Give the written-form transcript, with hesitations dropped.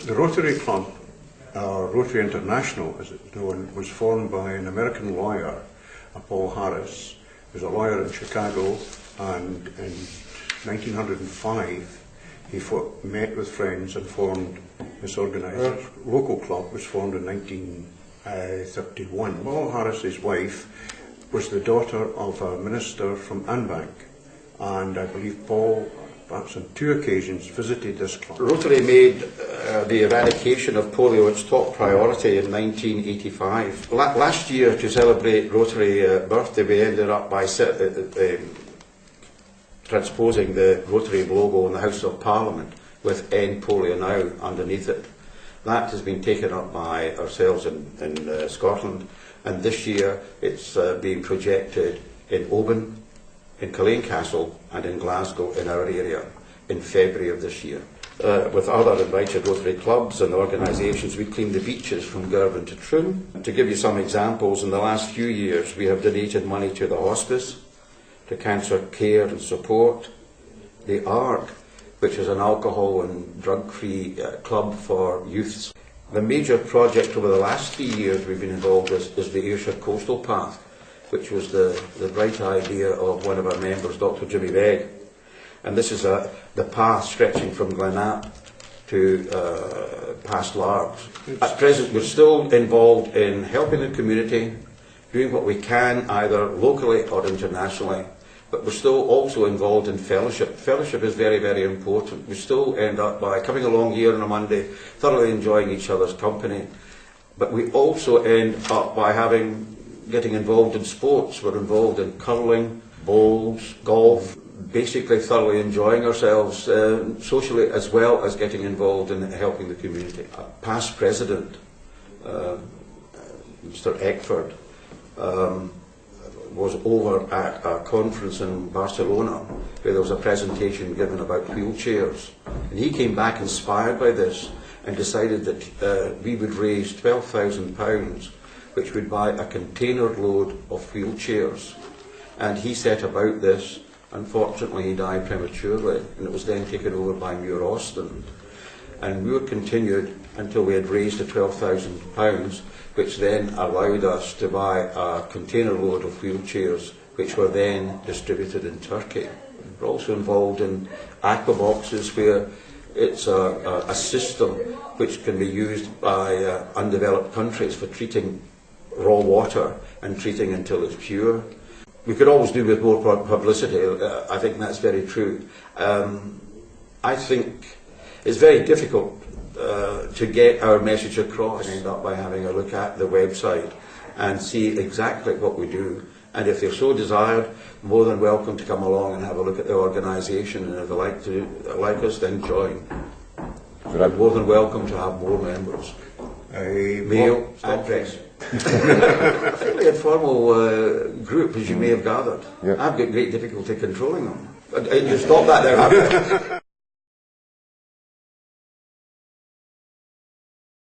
The Rotary Club, or Rotary International as it's known, was formed by an American lawyer, Paul Harris, who was a lawyer in Chicago, and in 1905 he met with friends and formed this organisation. Local club was formed in 1931. Paul Harris's wife was the daughter of a minister from Anbank, and I believe Paul, perhaps on 2 occasions, visited this club. Rotary made the eradication of polio its top priority in 1985. Last year, to celebrate Rotary birthday, we ended up by transposing the Rotary logo in the House of Parliament with End Polio Now underneath it. That has been taken up by ourselves in Scotland, and this year it's being projected in Oban, in Culzean Castle and in Glasgow in our area in February of this year. With other invited Rotary clubs and organisations, we cleaned the beaches from Girvan to Troon. To give you some examples, in the last few years we have donated money to the hospice, to cancer care and support, the ARC, which is an alcohol and drug-free club for youths. The major project over the last 3 years we've been involved with is the Ayrshire Coastal Path, which was the bright idea of one of our members, Dr. Jimmy Begg. And this is the path stretching from Glenapp to past Largs. At present, we're still involved in helping the community, doing what we can either locally or internationally, but we're still also involved in fellowship. Fellowship is very, very important. We still end up by coming along here on a Monday, thoroughly enjoying each other's company, but we also end up by getting involved in sports. We're involved in curling, bowls, golf, basically thoroughly enjoying ourselves socially, as well as getting involved in helping the community. A past president, Mr. Eckford, was over at a conference in Barcelona where there was a presentation given about wheelchairs, and he came back inspired by this and decided that we would raise £12,000, which would buy a container load of wheelchairs. And he set about this. Unfortunately, he died prematurely, and it was then taken over by Muir Austin. And Muir continued until we had raised the £12,000, which then allowed us to buy a container load of wheelchairs, which were then distributed in Turkey. We're also involved in aqua boxes, where it's a system which can be used by undeveloped countries for treating raw water and treating until it's pure. We could always do with more publicity. I think that's very true. I think it's very difficult to get our message across. End up by having a look at the website and see exactly what we do. And if they're so desired, more than welcome to come along and have a look at the organisation. And if they like us, then join. I'm more than welcome to have more members. Mail, address. A fairly informal group, as you may have gathered. Yep. I've got great difficulty controlling them. You stop that there.